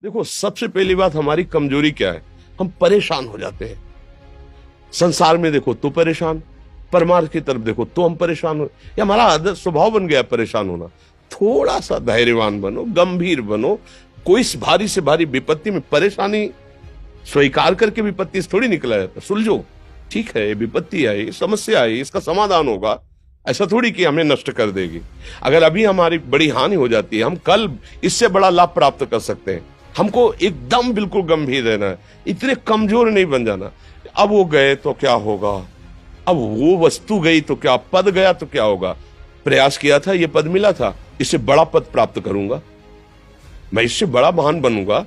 देखो, सबसे पहली बात हमारी कमजोरी क्या है? हम परेशान हो जाते हैं। संसार में देखो तो परेशान, परमार्थ की तरफ देखो तो हम परेशान हो। ये हमारा आदत स्वभाव बन गया परेशान होना। थोड़ा सा धैर्यवान बनो, गंभीर बनो। कोई इस भारी से भारी विपत्ति में परेशानी स्वीकार करके विपत्ति से थोड़ी निकला जाता। सुलझो, ठीक है, ये विपत्ति आई, समस्या आई, इसका समाधान होगा। ऐसा थोड़ी कि हमें नष्ट कर देगी। अगर अभी हमारी बड़ी हानि हो जाती है, हम कल इससे बड़ा लाभ प्राप्त कर सकते हैं। हमको एकदम बिल्कुल गंभीर रहना है, इतने कमजोर नहीं बन जाना। अब वो गए तो क्या होगा, अब वो वस्तु गई तो क्या, पद गया तो क्या होगा। प्रयास किया था, ये पद मिला था, इससे बड़ा पद प्राप्त करूंगा, मैं इससे बड़ा महान बनूंगा।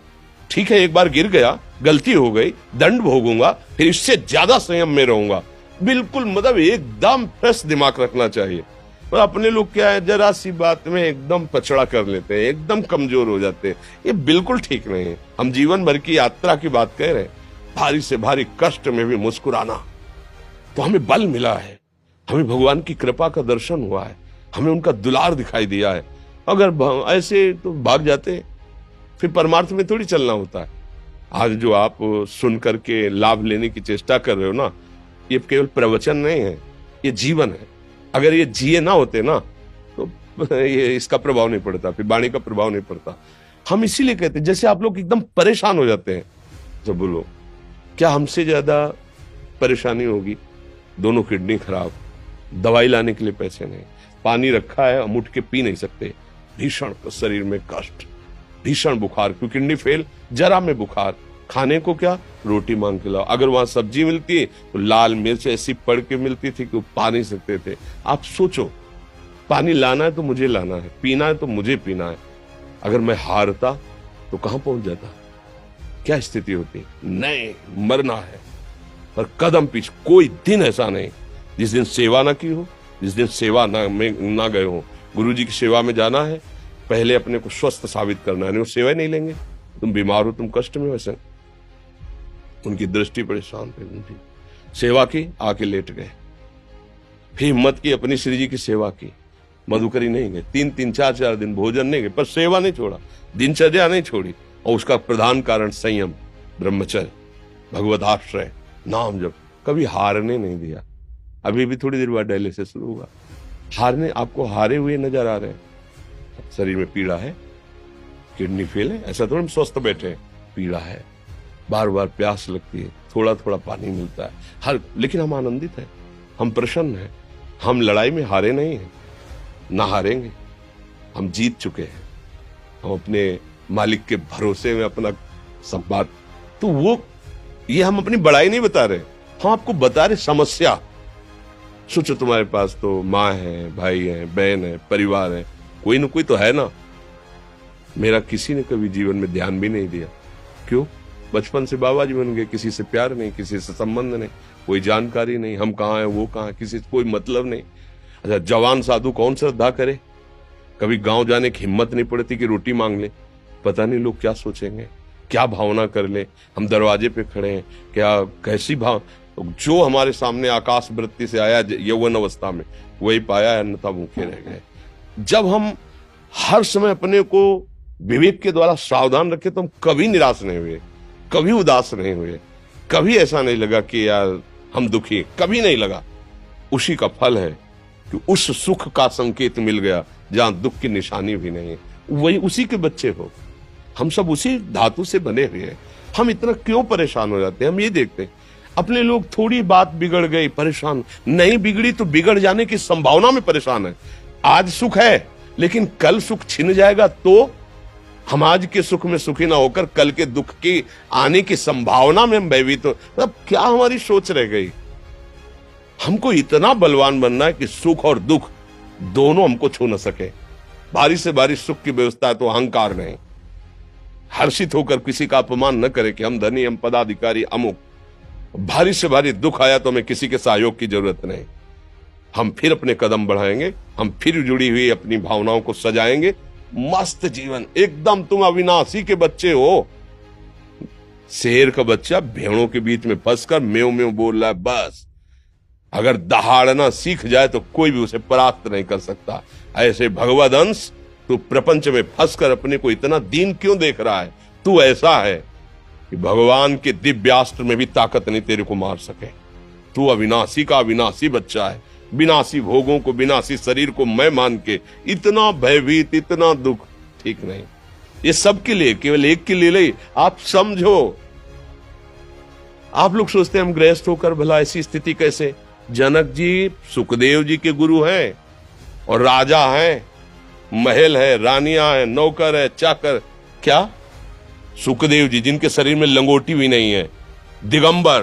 ठीक है, एक बार गिर गया, गलती हो गई, दंड भोगूंगा, फिर इससे ज्यादा संयम में रहूंगा। बिल्कुल मतलब एकदम फ्रेश दिमाग रखना चाहिए। और अपने लोग क्या है, जरा सी बात में एकदम पछड़ा कर लेते हैं, एकदम कमजोर हो जाते हैं। ये बिल्कुल ठीक नहीं है। हम जीवन भर की यात्रा की बात कह रहे हैं, भारी से भारी कष्ट में भी मुस्कुराना, तो हमें बल मिला है, हमें भगवान की कृपा का दर्शन हुआ है, हमें उनका दुलार दिखाई दिया है। अगर ऐसे तो भाग जाते, फिर परमार्थ में थोड़ी चलना होता है। आज जो आप सुन करके लाभ लेने की चेष्टा कर रहे हो ना, ये केवल प्रवचन नहीं है, ये जीवन है। अगर ये जिए ना होते ना, तो ये इसका प्रभाव नहीं पड़ता, फिर वाणी का प्रभाव नहीं पड़ता। हम इसीलिए कहते हैं, जैसे आप लोग एकदम परेशान हो जाते हैं, तो बोलो क्या हमसे ज्यादा परेशानी होगी? दोनों किडनी खराब, दवाई लाने के लिए पैसे नहीं, पानी रखा है हम उठ के पी नहीं सकते, भीषण शरीर में कष्ट, भीषण बुखार, क्योंकि किडनी फेल, जरा में बुखार, खाने को क्या, रोटी मांग के लाओ। अगर वहां सब्जी मिलती है तो लाल मिर्च ऐसी पड़ के मिलती थी कि वो पा नहीं सकते थे। आप सोचो, पानी लाना है तो मुझे लाना है, पीना है तो मुझे पीना है। अगर मैं हारता तो कहां पहुंच जाता, क्या स्थिति होती? नहीं, मरना है, पर कदम पीछे। कोई दिन ऐसा नहीं जिस दिन सेवा ना की हो, जिस दिन सेवा ना गए हो। गुरुजी की सेवा में जाना है, पहले अपने को स्वस्थ साबित करना है, नहीं वो सेवा नहीं लेंगे। तुम बीमार हो, तुम कष्ट में, वैसे उनकी दृष्टि परेशान थी, उनकी सेवा की, आके लेट गए। फिर हिम्मत की, अपनी श्री जी की सेवा की, मधुकरी नहीं गए, 3-3 4-4 दिन भोजन नहीं गए, पर सेवा नहीं छोड़ा, दिनचर्या नहीं छोड़ी। और उसका प्रधान कारण संयम, ब्रह्मचर्य, भगवदाश्रय, नाम जप, कभी हारने नहीं दिया। अभी भी थोड़ी देर बाद डायलिसिस शुरू हुआ। हारने, आपको हारे हुए नजर आ रहे हैं? शरीर में पीड़ा है, किडनी फेल है, ऐसा तो हम स्वस्थ बैठे हैं, पीड़ा है, बार बार प्यास लगती है, थोड़ा थोड़ा पानी मिलता है, लेकिन हम आनंदित हैं, हम प्रसन्न हैं। हम लड़ाई में हारे नहीं हैं, ना हारेंगे, हम जीत चुके हैं। हम अपने मालिक के भरोसे में अपना संवाद, तो वो ये हम अपनी बड़ाई नहीं बता रहे, हम आपको बता रहे समस्या। सोचो, तुम्हारे पास तो माँ है, भाई है, बहन है, परिवार है, कोई न कोई तो है ना। मेरा किसी ने कभी जीवन में ध्यान भी नहीं दिया। क्यों? बचपन से बाबा जी बन गए, किसी से प्यार नहीं, किसी से संबंध नहीं, कोई जानकारी नहीं, हम कहाँ हैं, वो कहाँ, किसी से कोई मतलब नहीं। अच्छा, जवान साधु कौन श्रद्धा करे? कभी गांव जाने की हिम्मत नहीं पड़ती कि रोटी मांग ले, पता नहीं लोग क्या सोचेंगे, क्या भावना कर ले। हम दरवाजे पे खड़े हैं, क्या कैसी भाव, जो हमारे सामने आकाश वृत्ति से आया यौवन अवस्था में, वही पाया, अन्यथा भूखे रह गए। जब हम हर समय अपने को विवेक के द्वारा सावधान रखे, तो हम कभी निराश नहीं हुए, कभी उदास नहीं हुए, कभी ऐसा नहीं लगा कि यार हम दुखी, कभी नहीं लगा। उसी का फल है कि उस सुख का संकेत मिल गया जहां दुख की निशानी भी नहीं है। वही उसी के बच्चे हो, हम सब उसी धातु से बने हुए हैं। हम इतना क्यों परेशान हो जाते हैं? हम ये देखते हैं, अपने लोग थोड़ी बात बिगड़ गई परेशान, नहीं बिगड़ी तो बिगड़ जाने की संभावना में परेशान है। आज सुख है, लेकिन कल सुख छिन जाएगा, तो हम आज के सुख में सुखी ना होकर कल के दुख की आने की संभावना में हम भयभीत हो। मतलब क्या हमारी सोच रह गई? हमको इतना बलवान बनना है कि सुख और दुख दोनों हमको छू न सके। भारी से भारी सुख की व्यवस्था है तो अहंकार नहीं, हर्षित होकर किसी का अपमान न करे कि हम धनी, हम पदाधिकारी, अमुक। भारी से भारी दुख आया तो हमें किसी के सहयोग की जरूरत नहीं, हम फिर अपने कदम बढ़ाएंगे, हम फिर जुड़ी हुई अपनी भावनाओं को सजाएंगे। मस्त जीवन, एकदम तुम अविनाशी के बच्चे हो। शेर का बच्चा भेड़ों के बीच में फंसकर म्यों म्यों बोल रहा है, बस अगर दहाड़ना सीख जाए तो कोई भी उसे परास्त नहीं कर सकता। ऐसे भगवद अंश, तू प्रपंच में फंसकर अपने को इतना दीन क्यों देख रहा है? तू ऐसा है कि भगवान के दिव्यास्त्र में भी ताकत नहीं तेरे को मार सके। तू अविनाशी का अविनाशी बच्चा है। विनाशी भोगों को, विनाशी शरीर को मैं मान के इतना भयभीत, इतना दुख ठीक नहीं। ये सबके लिए, केवल एक के लिए नहीं। आप समझो, आप लोग सोचते हैं हम गृहस्थ होकर भला ऐसी स्थिति कैसे। जनक जी सुखदेव जी के गुरु हैं और राजा हैं, महल है, रानियां हैं, नौकर है, चाकर। क्या सुखदेव जी जिनके शरीर में लंगोटी भी नहीं है, दिगंबर,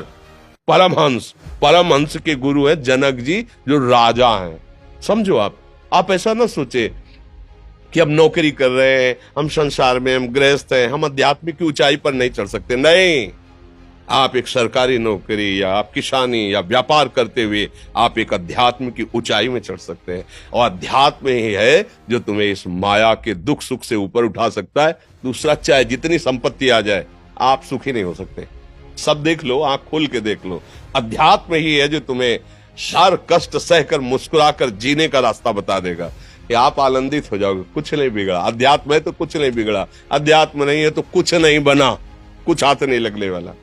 परमहंस, परमहंस के गुरु हैं जनक जी जो राजा हैं। समझो आप ऐसा ना सोचे कि हम नौकरी कर रहे हैं, हम संसार में, हम गृहस्थ हैं, हम आध्यात्मिक की ऊंचाई पर नहीं चढ़ सकते। नहीं, आप एक सरकारी नौकरी या आप किसानी या व्यापार करते हुए आप एक अध्यात्म की ऊंचाई में चढ़ सकते हैं। और अध्यात्म ही है जो तुम्हें इस माया के दुख सुख से ऊपर उठा सकता है। दूसरा, चाहे जितनी संपत्ति आ जाए, आप सुखी नहीं हो सकते। सब देख लो, आंख खोल के देख लो। अध्यात्म ही है जो तुम्हें हर कष्ट सहकर मुस्कुराकर जीने का रास्ता बता देगा कि आप आनंदित हो जाओगे। कुछ नहीं बिगड़ा। अध्यात्म है तो कुछ नहीं बिगड़ा, अध्यात्म नहीं है तो कुछ नहीं बना, कुछ हाथ नहीं लगने वाला।